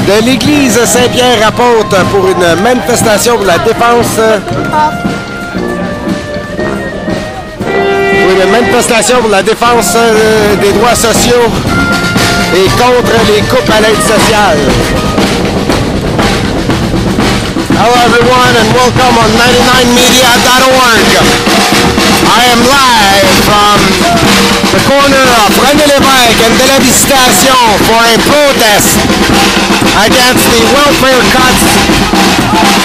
de l'église Saint-Pierre-Apôtre pour une manifestation pour la défense. Pour une manifestation pour la défense des droits sociaux et contre les coupes à l'aide sociale. Hello everyone and welcome on 99media.org. I am live from the corner of René Lévesque and de la Visitation for a protest against the welfare cuts.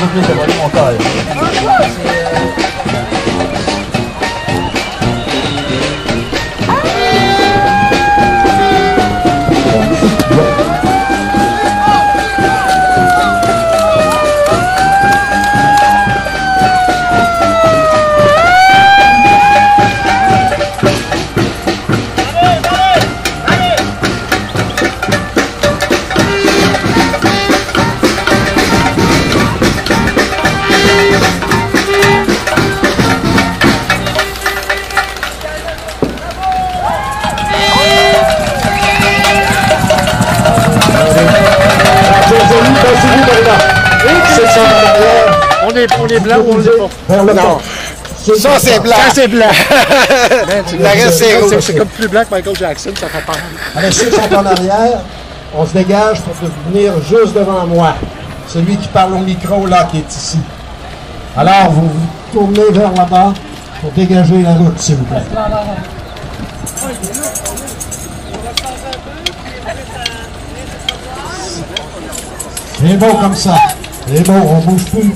peu plus de volume encore. On est blanc ou on est pas? Non. Ça, c'est blanc. Ça, c'est blanc. Le reste, c'est rouge. C'est comme plus blanc que Michael Jackson, ça fait peur. Allez, ceux qui sont en arrière, on se dégage pour venir juste devant moi. Celui qui parle au micro, là, qui est ici. Alors, vous vous tournez vers là-bas pour dégager la route, s'il vous plaît. C'est beau comme ça. C'est beau, on bouge plus.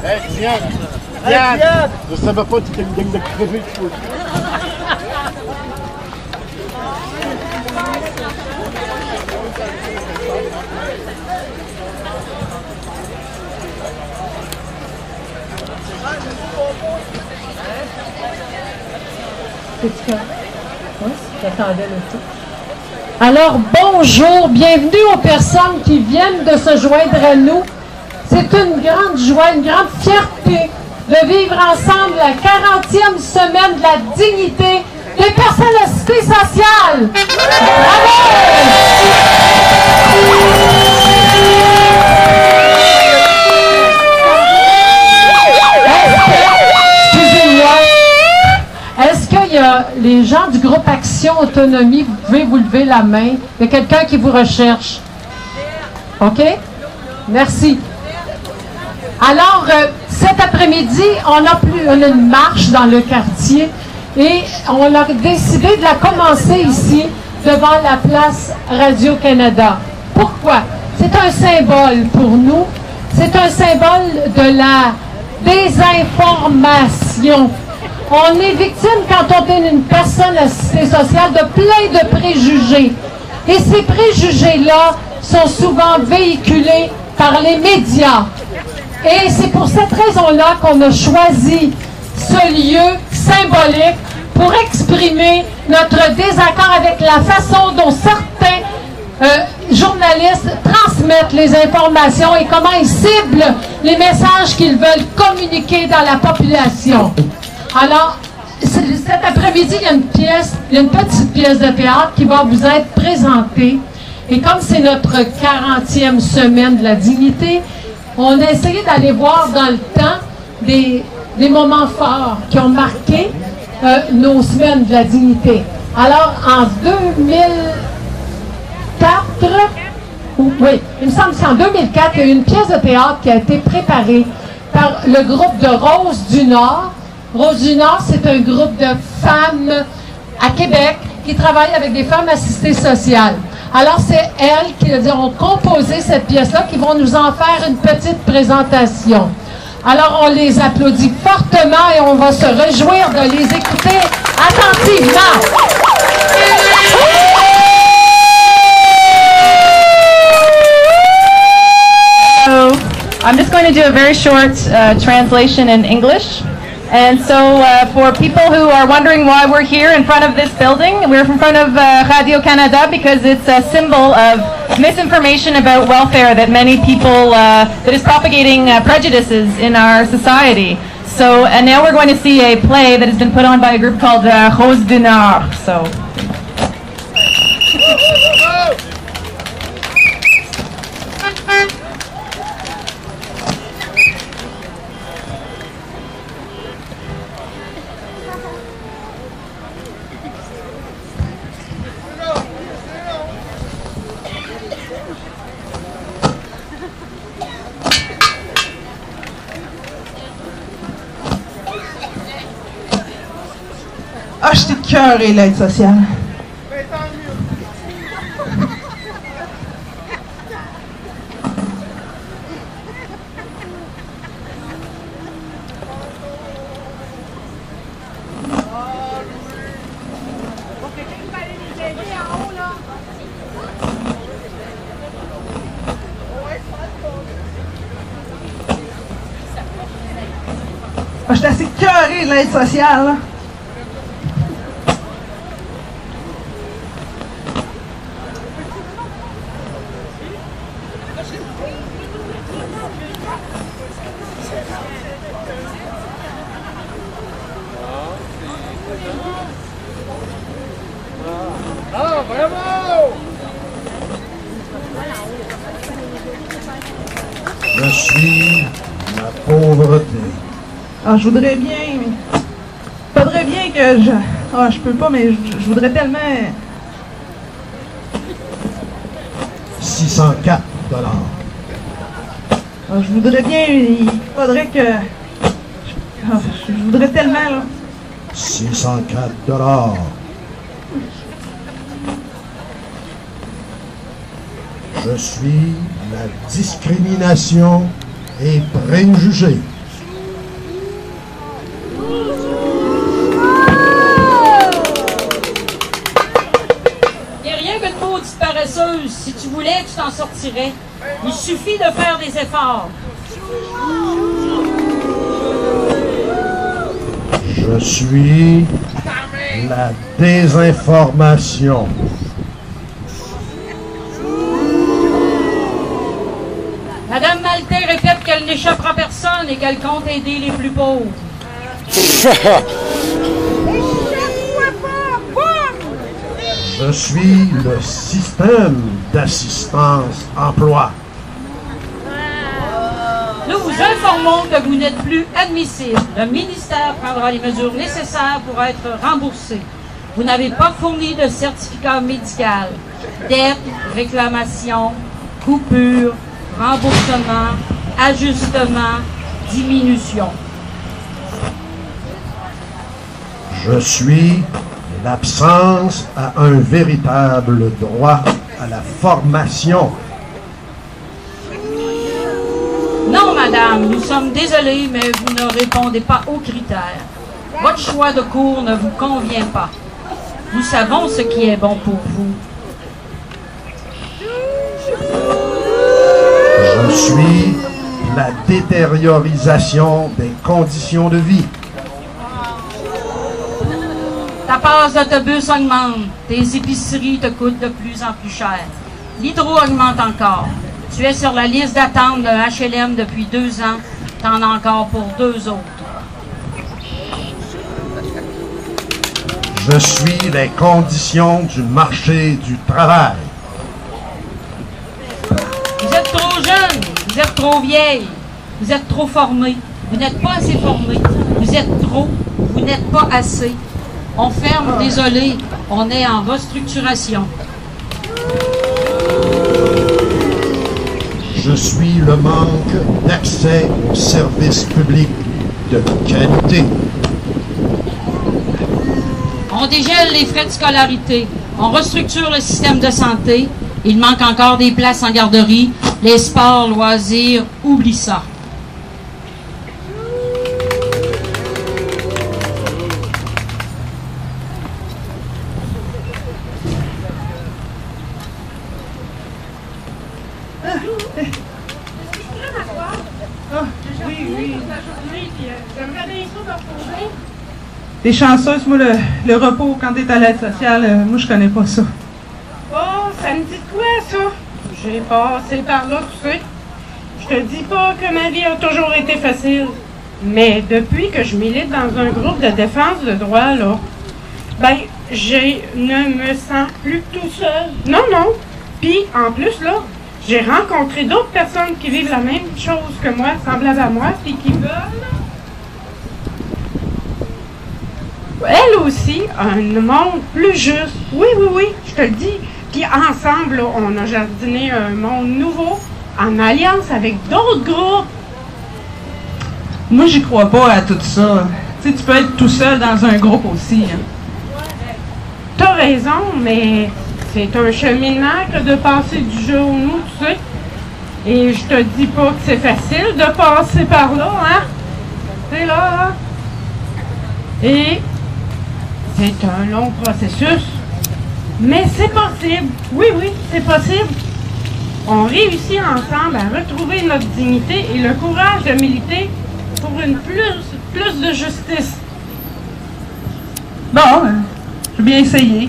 Hey, Diane! Je savais pas que tu étais une gang de crevés. Alors, bonjour, bienvenue aux personnes qui viennent de se joindre à nous. C'est une grande joie, une grande fierté de vivre ensemble la 40e semaine de la dignité des personnes assistées sociales. Bravo! Excusez-moi. Est-ce qu'il y a les gens du groupe Action Autonomie, vous pouvez vous lever la main? Il y a quelqu'un qui vous recherche. OK? Merci. Alors, cet après-midi, on a une marche dans le quartier et on a décidé de la commencer ici, devant la place Radio-Canada. Pourquoi? C'est un symbole pour nous. C'est un symbole de la désinformation. On est victime, quand on est une personne assistée sociale, de plein de préjugés. Et ces préjugés-là sont souvent véhiculés par les médias. Et c'est pour cette raison-là qu'on a choisi ce lieu symbolique pour exprimer notre désaccord avec la façon dont certains journalistes transmettent les informations et comment ils ciblent les messages qu'ils veulent communiquer dans la population. Alors, cet après-midi, il y a une petite pièce de théâtre qui va vous être présentée. Et comme c'est notre 40e semaine de la dignité, on a essayé d'aller voir dans le temps des moments forts qui ont marqué nos semaines de la dignité. Alors, en 2004, oui, il me semble que c'est en 2004, il y a eu une pièce de théâtre qui a été préparée par le groupe de Rose du Nord. Rose du Nord, c'est un groupe de femmes à Québec qui travaillent avec des femmes assistées sociales. Alors, c'est elles qui ont composé cette pièce-là, qui vont nous en faire une petite présentation. Alors, on les applaudit fortement et on va se réjouir de les écouter attentivement. So, I'm just going to do a very short translation in English. And so for people who are wondering why we're here in front of this building, we're in front of Radio-Canada because it's a symbol of misinformation about welfare that many people, that is propagating prejudices in our society. So, and now we're going to see a play that has been put on by a group called Rose du Nord. So. Ah, j'étais écœurée, l'aide sociale. Ah, j'étais assez écœurée, l'aide sociale, là. Ah, bravo! Je suis la pauvreté. Ah, je voudrais bien, mais... Faudrait bien que je... Ah, je peux pas, mais je voudrais tellement... 604 $. Ah, je voudrais bien... Il faudrait que... Ah, je voudrais tellement, là. 604 $. Je suis la discrimination et préjugés. Il n'y a rien que de maudite paresseuse. Si tu voulais, tu t'en sortirais. Il suffit de faire des efforts. Je suis la désinformation. Madame Maltais répète qu'elle n'échappera personne et qu'elle compte aider les plus pauvres. Je suis le système d'assistance emploi. Nous vous informons que vous n'êtes plus admissible. Le ministère prendra les mesures nécessaires pour être remboursé. Vous n'avez pas fourni de certificat médical. Dette, réclamation, coupure, remboursement, ajustement, diminution. Je suis l'absence à un véritable droit à la formation. Non, madame, nous sommes désolés, mais vous ne répondez pas aux critères. Votre choix de cours ne vous convient pas. Nous savons ce qui est bon pour vous. Je suis la détériorisation des conditions de vie. Ta passe d'autobus augmente. Tes épiceries te coûtent de plus en plus cher. L'hydro augmente encore. Tu es sur la liste d'attente d'un HLM depuis 2 ans. T'en as encore pour 2 autres. Je suis les conditions du marché du travail. Vous êtes trop jeune, vous êtes trop vieille, vous êtes trop formé, vous n'êtes pas assez formé, vous êtes trop, vous n'êtes pas assez. On ferme, désolé, on est en restructuration. Je suis le manque d'accès aux services publics de qualité. On dégèle les frais de scolarité, on restructure le système de santé, il manque encore des places en garderie, les sports, loisirs, oublie ça. T'es chanceuse, moi, le repos quand t'es à l'aide sociale, moi, je connais pas ça. Oh, ça me dit quoi, ça? J'ai passé par là, tu sais. Je te dis pas que ma vie a toujours été facile. Mais depuis que je milite dans un groupe de défense de droit, là, ben, je ne me sens plus tout seul. Non, non. Puis, en plus, là, j'ai rencontré d'autres personnes qui vivent la même chose que moi, semblables à moi, puis qui veulent... Elle aussi, un monde plus juste. Oui, oui, oui, je te le dis. Puis ensemble, là, on a jardiné un monde nouveau, en alliance avec d'autres groupes. Moi, j'y crois pas à tout ça. Tu sais, tu peux être tout seul dans un groupe aussi. Hein. raison, mais c'est un cheminement que de passer du jeu au nous, tu sais. Et je te dis pas que c'est facile de passer par là, hein? C'est là, hein? Et c'est un long processus, mais c'est possible. Oui, oui, c'est possible. On réussit ensemble à retrouver notre dignité et le courage de militer pour une plus de justice. Bon, j'ai bien essayé.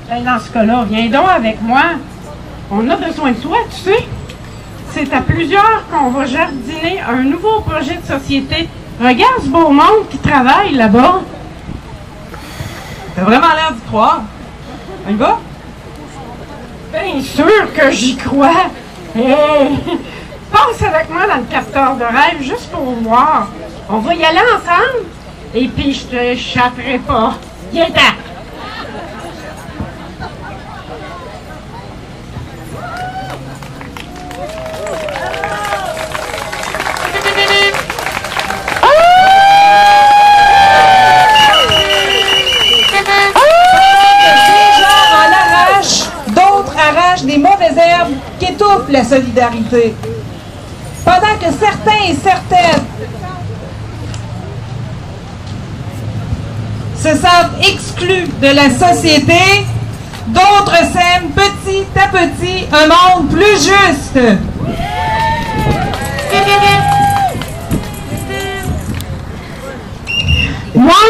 Ben, dans ce cas-là, viens donc avec moi. On a besoin de toi, tu sais. C'est à plusieurs qu'on va jardiner un nouveau projet de société. Regarde ce beau monde qui travaille là-bas. T'as vraiment l'air d'y croire. On y va? Bien sûr que j'y crois. Hey, passe avec moi dans le capteur de rêve juste pour voir. On va y aller ensemble. Et puis je te échapperai pas. Viens-t'en. Des mauvaises herbes qui étouffent la solidarité. Pendant que certains et certaines se sentent exclus de la société, d'autres sèment petit à petit un monde plus juste. Moi,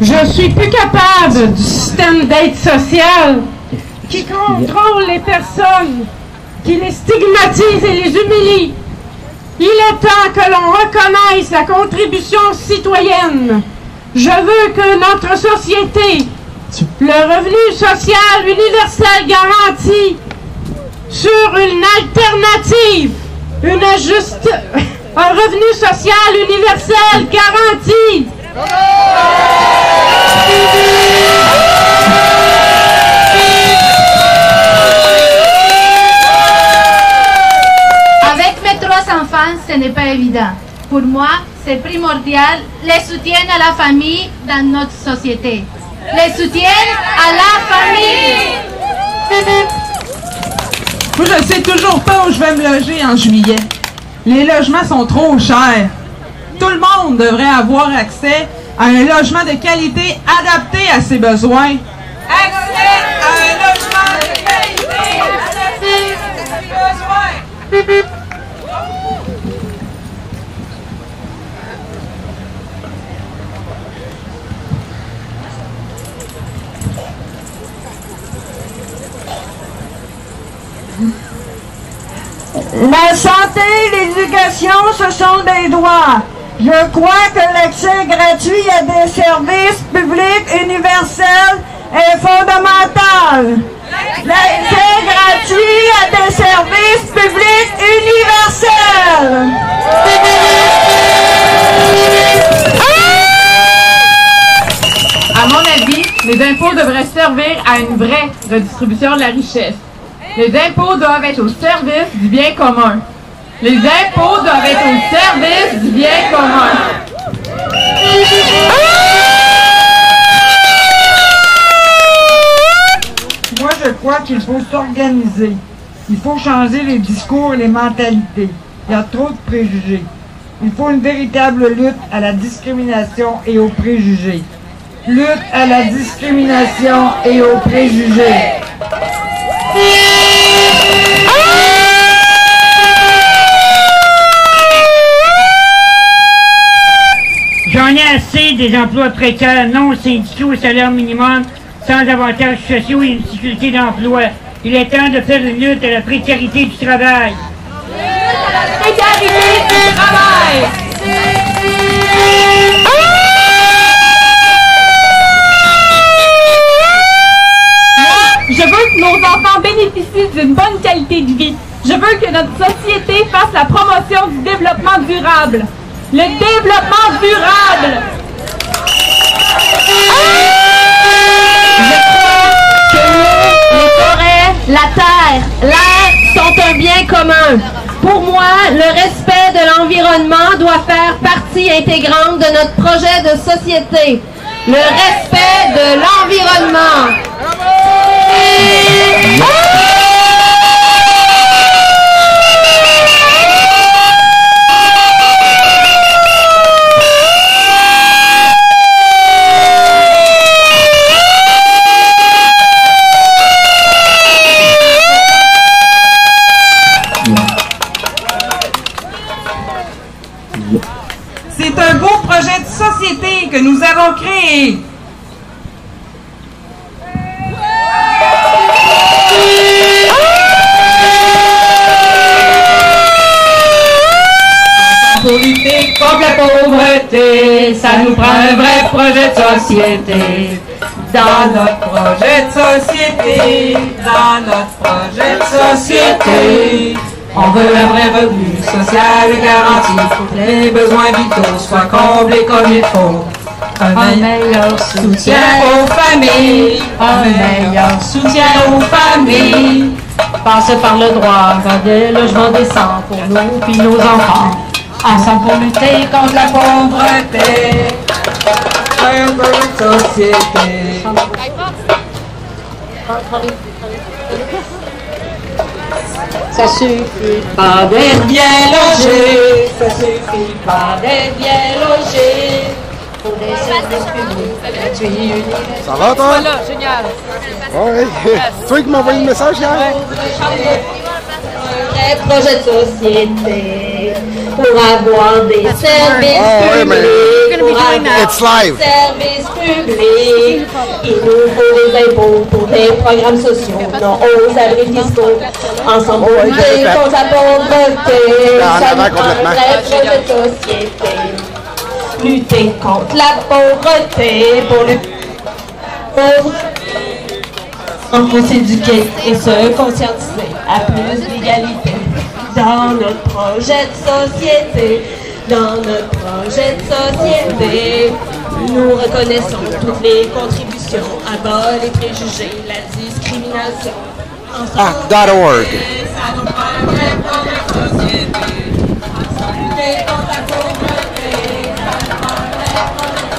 je suis plus capable du système d'aide sociale qui contrôle les personnes, qui les stigmatise et les humilie. Il est temps que l'on reconnaisse la contribution citoyenne. Je veux que notre société, le revenu social universel garanti, sur une alternative, un revenu social universel garanti. Avec mes 3 enfants, ce n'est pas évident. Pour moi, c'est primordial le soutien à la famille dans notre société. Le soutien à la famille! Moi, je ne sais toujours pas où je vais me loger en juillet. Les logements sont trop chers. Tout le monde devrait avoir accès à un logement de qualité adapté à ses besoins. Accès à un logement de qualité adapté à ses besoins. La santé et l'éducation, ce sont des droits. Je crois que l'accès gratuit à des services publics universels est fondamental. L'accès gratuit à des services publics universels. À mon avis, les impôts devraient servir à une vraie redistribution de la richesse. Les impôts doivent être au service du bien commun. Les impôts doivent être au service du bien commun. Moi, je crois qu'il faut s'organiser. Il faut changer les discours et les mentalités. Il y a trop de préjugés. Il faut une véritable lutte à la discrimination et aux préjugés. Lutte à la discrimination et aux préjugés. J'en ai assez des emplois précaires, non syndicaux au salaire minimum, sans avantages sociaux et une difficulté d'emploi. Il est temps de faire une lutte à la précarité du travail. Précarité du travail! Je veux que nos enfants bénéficient d'une bonne qualité de vie. Je veux que notre société fasse la promotion du développement durable. Le développement durable! Je crois que l'eau, les forêts, la terre, l'air sont un bien commun. Pour moi, le respect de l'environnement doit faire partie intégrante de notre projet de société. le respect de l'environnement. C'est un beau projet de société que nous avons créé. Pour lutter contre la pauvreté, ça nous prend un vrai projet de société. Dans notre projet de société, dans notre projet de société, on veut un vrai revenu social garanti pour que les besoins vitaux soient comblés comme il faut. Un meilleur soutien aux familles, un meilleur soutien aux familles. Passe par le droit vers des logements décents pour nous puis nos enfants. Ensemble pour lutter contre la pauvreté. Un peu de société. Ça suffit pas d'être bien logé. Ça suffit pas d'être bien logé. Pour des services publics gratuits. Ça va, toi? Voilà, génial. Oui. C'est toi qui m'as envoyé le message hier? Un vrai projet de société pour avoir des services publics, pour avoir It's live. des services publics. Il nous faut des impôts pour des programmes sociaux, non aux abris fiscaux. Ensemble, pour lutter contre la pauvreté, ça nous prend un vrai projet de société. Lutter contre la pauvreté, pour lutter on faut s'éduquer et se conscientiser à plus d'égalité dans notre projet de société. Dans notre projet de société, nous reconnaissons toutes les contributions à bas les préjugés, la discrimination. ACT.org. Ça nous prend un vrai projet de société. Ensemble, lutter contre la pauvreté, ça nous prend un vrai projet de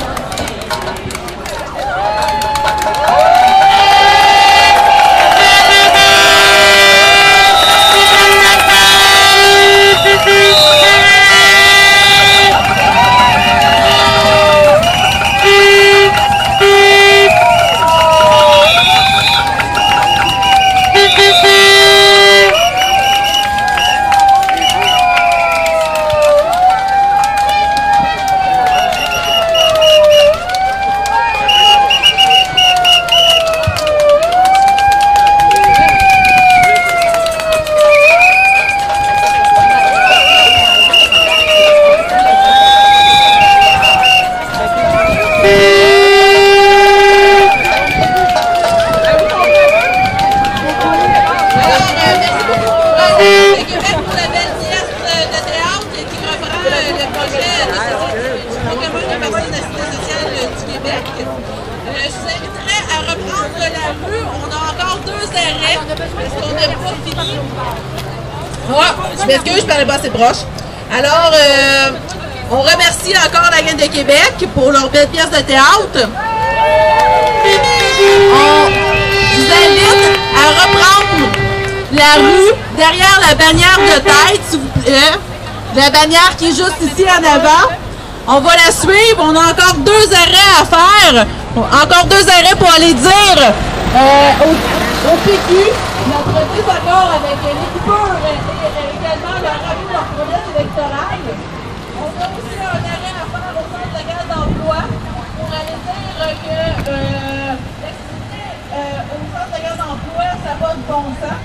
Je m'excuse, je parlais pas assez proche. Alors, on remercie encore la gang de Québec pour leur belle pièce de théâtre. On vous invite à reprendre la rue derrière la bannière de tête, s'il vous plaît. La bannière qui est juste ici en avant. On va la suivre. On a encore 2 arrêts à faire. Encore 2 arrêts pour aller dire au PQ notre désaccord avec les coupeurs et également leur avis de leur promesse électorale. On a aussi un arrêt à faire au centre de gaz d'emploi pour aller dire que l'activité au centre de gaz d'emploi, ça n'a pas de bon sens.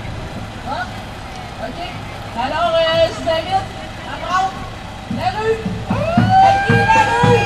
Hein? OK? Alors, je vous invite à prendre la rue. À qui la rue?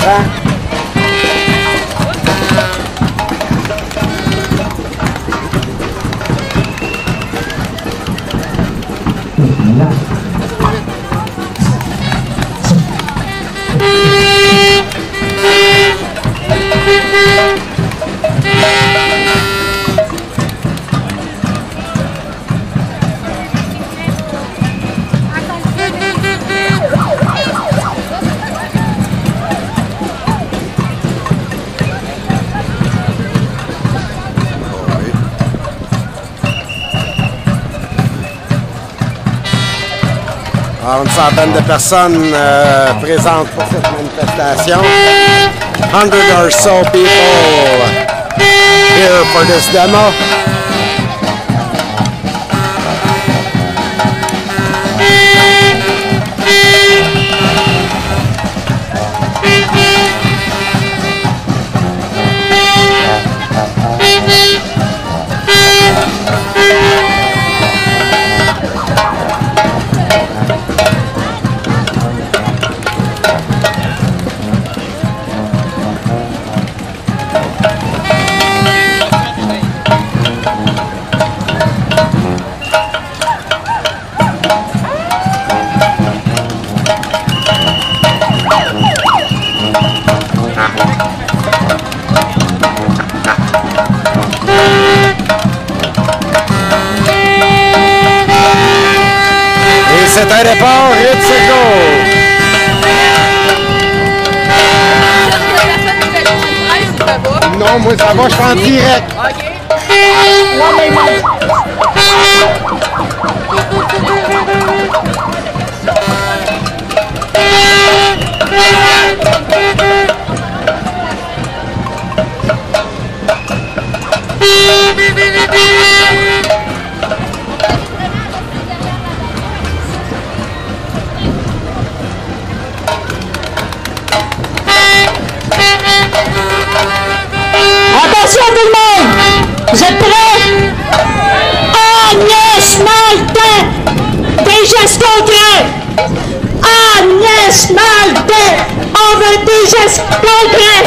comprends? Alors, une centaine de personnes présentes pour cette manifestation. 100 or so people here for this demo. C'est un départ, it's a go! Non, moi ça va, je suis en direct. Attention tout le monde! Vous êtes prêts? Agnès Maltais! Des gestes concrets! Agnès Maltais! On veut des gestes concrets!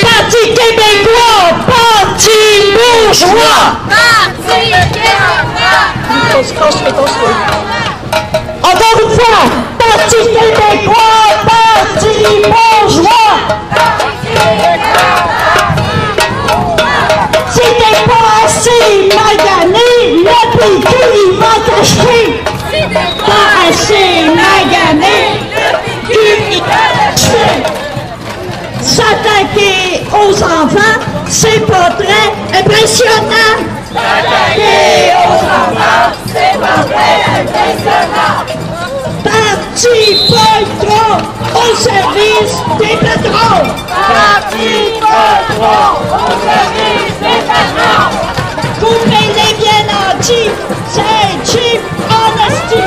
Parti québécois! Parti bourgeois! Parti québécois! Encore une fois! Parti québécois! Parti bourgeois! Si t'es pas assez magané, le PQ il va t'acheter! Pas assez magané, le PQ il va t'acheter! S'attaquer aux enfants, c'est pas très impressionnant! S'attaquer aux enfants, c'est pas très impressionnant! Parti poltron au service des patrons! Parti poltron au service des patrons! Coupez les bien nantis, c'est cheap honesty!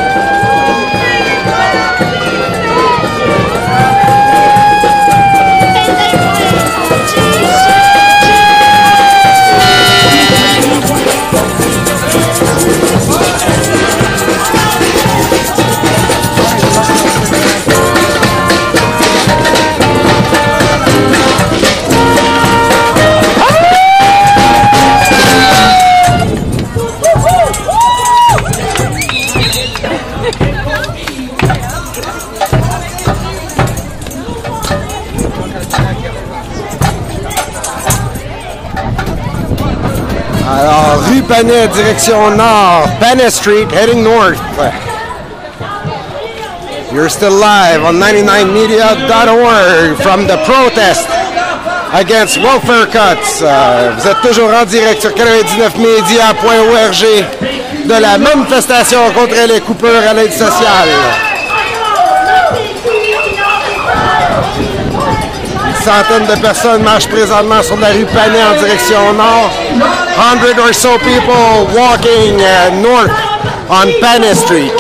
Alors, rue Panet, direction nord, Panet Street, heading north. You're still live on 99media.org from the protest against welfare cuts. Vous êtes toujours en direct sur 99media.org de la manifestation contre les coupures à l'aide sociale. Centaines de personnes marchent présentement sur la rue Panet en direction nord. 100 or so people walking north on Panet Street.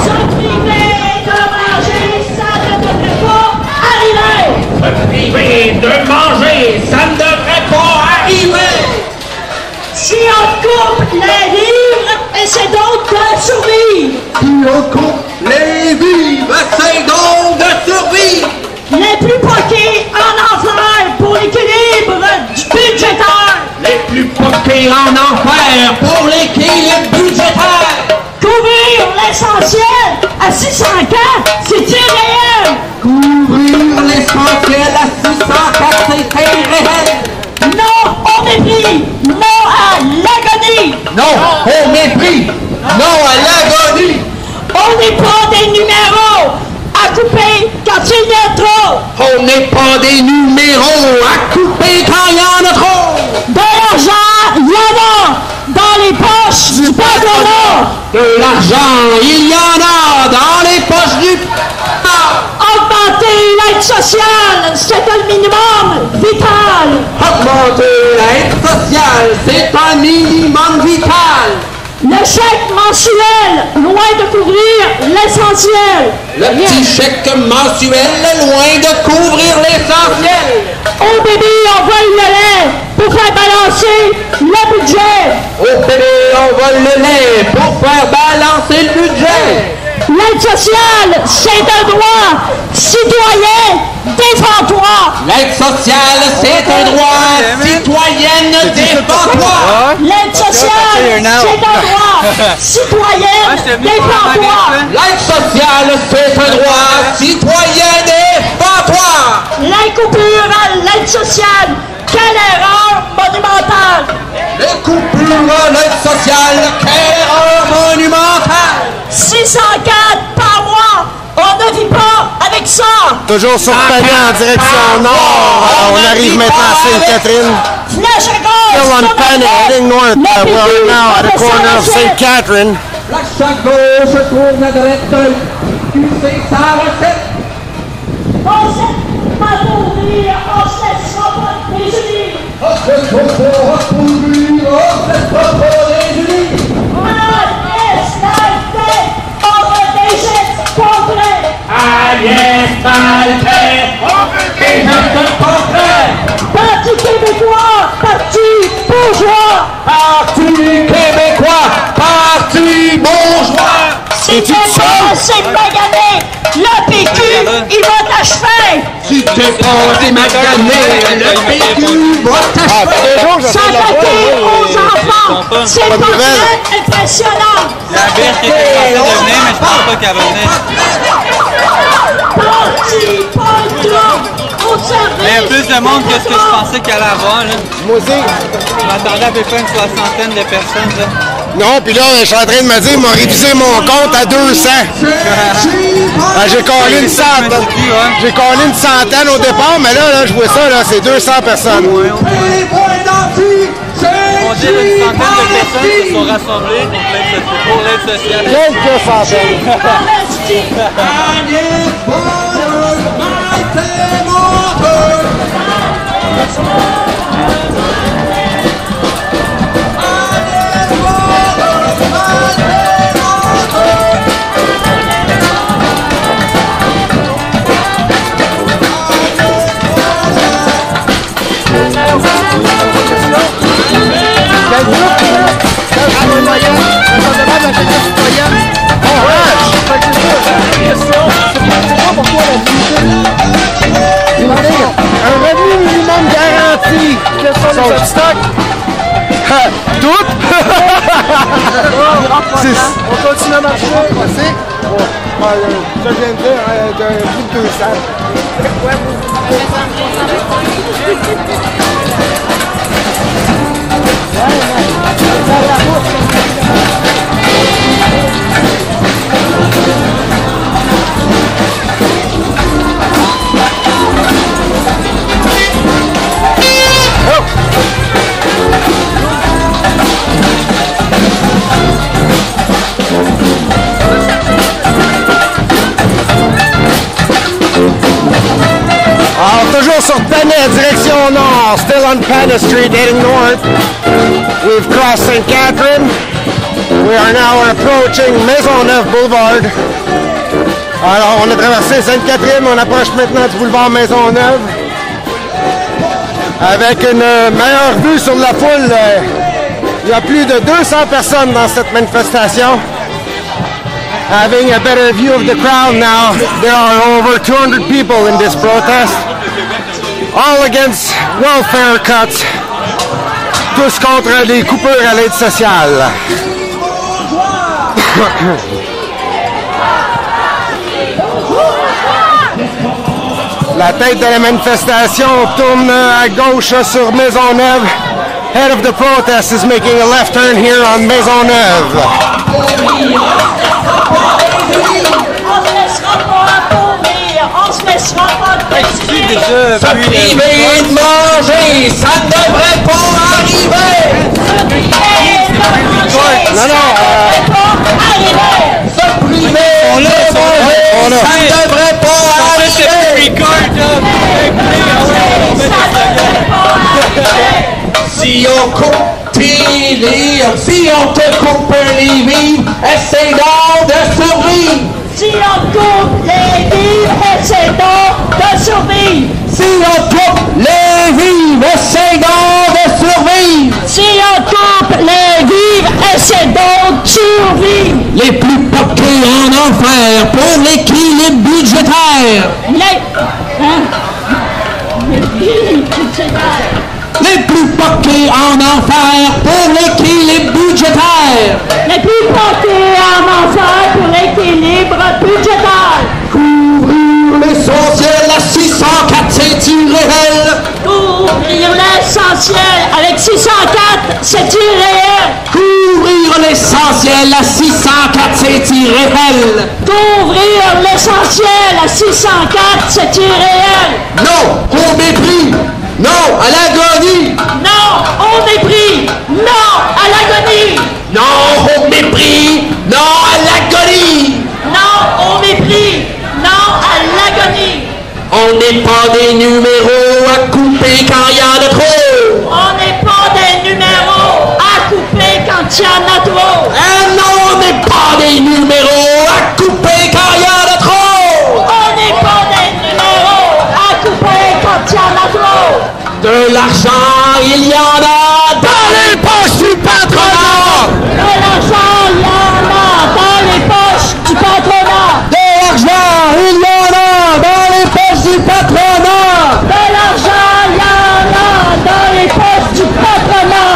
S'en priver de manger sa de manger, ça ne devrait pas arriver. Si on coupe les vivres, c'est donc de survivre. Si on coupe les vivres, c'est donc de survivre. Les plus poqués en enfer pour l'équilibre budgétaire. Les plus poqués en enfer pour l'équilibre budgétaire. Couvrir l'essentiel à 604, c'est irréel. Couvrir l'essentiel à 604, c'est irréel. Non au mépris, non à l'agonie. Non au mépris, non à l'agonie. On n'est pas des numéros à couper quand il y a trop. On n'est pas des numéros à couper quand il y en a trop. De l'argent, il y en a dans les poches du peuple là. De l'argent, il y en a dans les poches du peuple. Augmenter l'aide sociale, c'est un minimum vital. Augmenter l'aide sociale, c'est un minimum vital. Le chèque mensuel, loin de couvrir l'essentiel. Le petit chèque mensuel, loin de couvrir l'essentiel. Au bébé, on vole le lait pour faire balancer le budget. Au bébé, on vole le lait pour faire balancer le budget. L'aide sociale, c'est un droit citoyen, défends-toi. L'aide sociale, c'est un droit citoyen, défends-toi. L'aide sociale, c'est un droit citoyen, défends-toi. L'aide sociale, c'est un droit citoyen, défends-toi. Les coupures à l'aide sociale, quelle erreur monumentale. Les coupures à l'aide sociale, quelle erreur monumentale. 604 par mois, on ne vit pas avec ça. Toujours sur Panier en direction nord. On arrive maintenant à Sainte-Catherine. Flèche à gauche. Still on Panier, heading north. We are now at the corner of St. Catherine. Flèche à gauche, tourne à droite. C'est sa recette. On sait pas mourir, on se laissera pas désunir. On se laissera pas mourir, on se laissera pas désunir. Agnès Maltais, on veut des gestes concrets. Parti québécois, parti bourgeois. Parti québécois, parti bourgeois. Si t'es pas, c'est magané. Le PQ, il va t'achever. Si t'es pas, c'est magané. Le PQ va t'achever. S'attaquer aux enfants, c'est pas très impressionnant. La bière qui était censée de venir, mais je pense pas qu'elle va venir. Mais il y a plus de monde que ce que je pensais qu'elle allait avoir. Là. Moi aussi. Je m'attendais à peu près une soixantaine de personnes. Là. Non, puis là, je suis en train de me dire, ils m'ont révisé mon compte à 200. J'ai collé une centaine. J'ai collé une centaine au départ, mais là je vois ça, là, c'est 200 personnes. On dit une centaine de personnes se sont rassemblées pour l'aide sociale. Quelques centaines. Un revenu minimum garanti. Son stock. Tout? On continue à marcher. Merci. Ça viendrait d'un plus de 200. Alors, toujours sur Panier, direction nord, still on Panier Street, heading north. We've crossed St. Catherine. We are now approaching Maisonneuve Boulevard. Alors, on a traversé Sainte-Catherine, on approche maintenant du boulevard Maisonneuve. avec une meilleure vue sur la foule. Il y a plus de 200 personnes dans cette manifestation. Having a better view of the crowd now, there are over 200 people in this protest. All against welfare cuts. Tous contre les coupures à l'aide sociale. La tête de la manifestation tourne à gauche sur Maisonneuve. Head of the protest is making a left turn here on Maisonneuve. On se laissera pas déjà, se priver de manger, ça ne devrait pas arriver. Non, non. Se priver de manger, ça ne devrait pas arriver. Si on coupe tes livres, si on te coupe les vivres, essaie donc de survivre. Si on coupe les vivres, essaie donc de survivre. Si on coupe les vivres, essaie donc de survivre. Si on coupe les vivres, essaie donc de survivre. Les plus poqués en enfer pour l'équilibre budgétaire. Les plus poqués en enfer pour l'équilibre budgétaire. Les plus poqués en enfer pour l'équilibre budgétaire. Couvrir l'essentiel à 604, c'est irréel. Couvrir l'essentiel avec 604, c'est irréel. Couvrir l'essentiel à 604, c'est irréel. Couvrir l'essentiel à 604, c'est irréel. Non au mépris. Non à l'agonie. Non au mépris. Non à l'agonie. Non au mépris. Non à l'agonie. Non au mépris. Non à l'agonie. On n'est pas des numéros à couper quand il y en a trop. On n'est pas des numéros à couper quand il y en a trop. Non, on n'est pas des numéros à couper quand il y en a trop. On n'est pas des numéros à couper quand il y en a trop. De l'argent, il y en a dans les poches du patronat. De l'argent, il y en a dans les poches du patronat. De l'argent, il y en a dans les poches du patronat. De l'argent, il y en a dans les poches du patronat.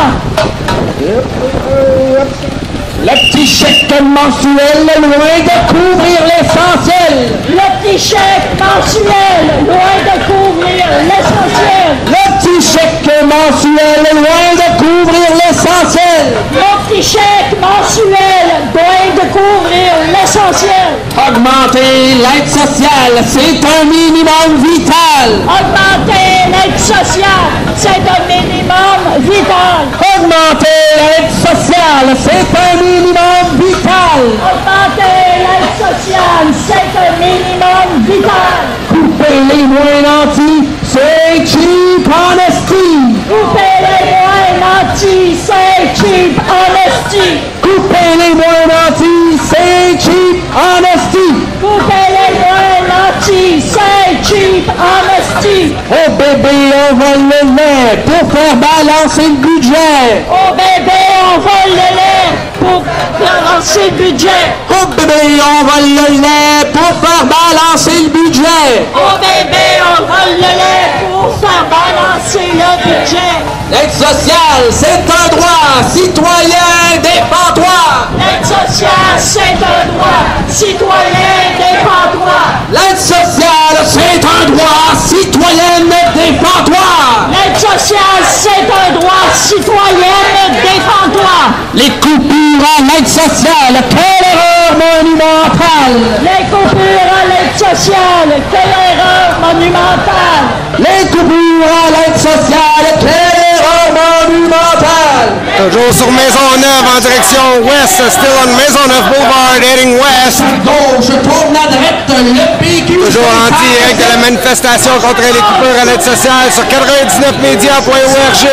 Le petit chèque mensuel est loin de couvrir l'essentiel. Le petit chèque mensuel loin de couvrir l'essentiel. Le petit chèque mensuel est loin de couvrir l'essentiel. Le petit chèque mensuel loin de couvrir l'essentiel. Augmenter l'aide sociale, c'est un minimum vital. Augmenter l'aide sociale, c'est un minimum vital. Augmenter l'aide sociale, c'est un minimum vital. Augmenter l'aide sociale, c'est un minimum vital. Couper les moins nantis, c'est cheap honesty. Couper les moins nantis, c'est cheap honesty. Couper les moins nantis, c'est cheap honesty. Couper les moins nantis, c'est cheap honesty. Oh bébé, on vole le lait pour faire balancer le budget. Oh bébé, on vole le lait pour balancer le budget. Oh bébé, on vole le lait pour faire balancer le budget. Oh bébé, on vole le lait pour faire balancer le budget. L'aide sociale, c'est un droit. Citoyen, défends-toi. L'aide sociale, c'est un droit. Citoyen, défends-toi. L'aide sociale, c'est un droit. Citoyenne, défends-toi. L'aide sociale, c'est un droit. Citoyenne, défends-toi. Les coupures à l'aide sociale, quelle erreur monumentale. Les coupures à l'aide sociale, quelle erreur monumentale. Les coupures à l'aide sociale, quelle erreur monumentale. Toujours sur Maisonneuve en direction ouest, still on Maisonneuve Boulevard, heading west. Gauche, tourne à droite, le PQ. Toujours en direct de la manifestation contre les coupures à l'aide sociale sur 99media.org.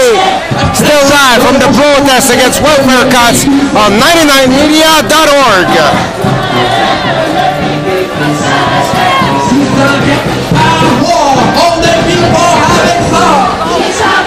Still live from the protest against welfare cuts on 99media.org. On ne vit pas avec ça.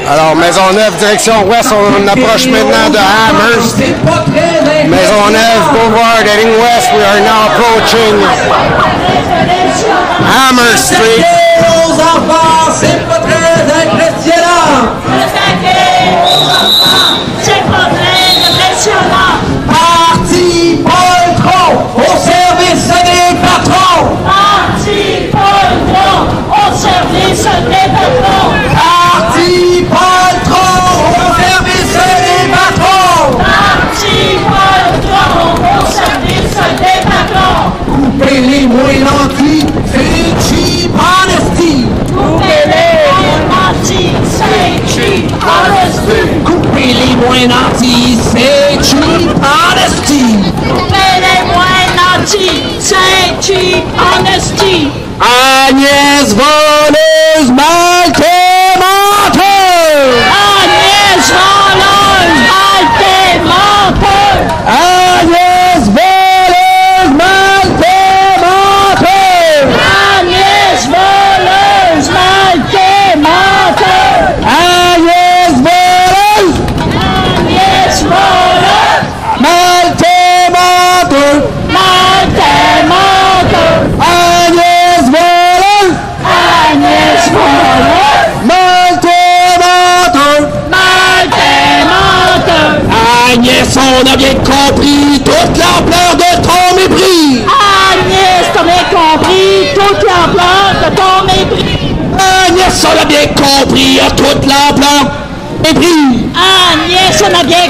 Alors, Maisonneuve, direction ouest, on approche maintenant de Amherst. Maisonneuve, Boulevard, heading west, we are now approaching Amherst Street. C'est pas très impressionnant. C'est pas très impressionnant. Parti poltron au service des patrons. Parti poltron au service des patrons. Parti poltron au service des patrons. Parti poltron au service des patrons. Coupez les moins nantis, c'est cheap honesty. Coupez les moins nantis, c'est cheap honesty. Coupez les moins nantis, c'est cheap honesty. Coupez les moins nantis, c'est cheap honesty. Agnès voleuse, Malte menteur. Agnès voleuse, Malte menteur. Agnès voleuse, Malte menteur. Agnès voleuse, Malte menteur. Agnès voleuse, Agnès voleuse, Malte menteur. Malte menteur. Agnès voleuse, Agnès voleuse, Malte menteur. Malte menteur. Agnès, on a bien compris toute l'ampleur de ton mépris. Agnès, t'as bien compris toute l'ampleur de ton mépris. Agnès, on a bien compris toute l'ampleur de ton mépris. Agnès, on a bien